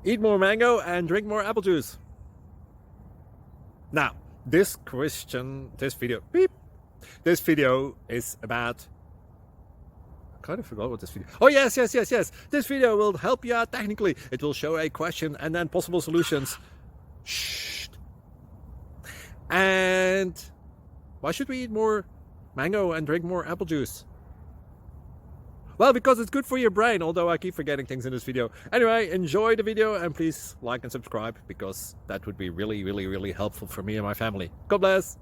Eat more mango and drink more apple juice. Now, this video is about, I kind of forgot what this video. Oh, yes. This video will help you out technically. It will show a question and then possible solutions. Shh. And why should we eat more mango and drink more apple juice? Well, because it's good for your brain, although I keep forgetting things in this video. Anyway, enjoy the video and please like and subscribe, because that would be really helpful for me and my family. God bless!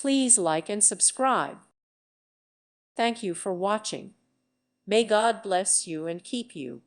Please like and subscribe. Thank you for watching. May God bless you and keep you.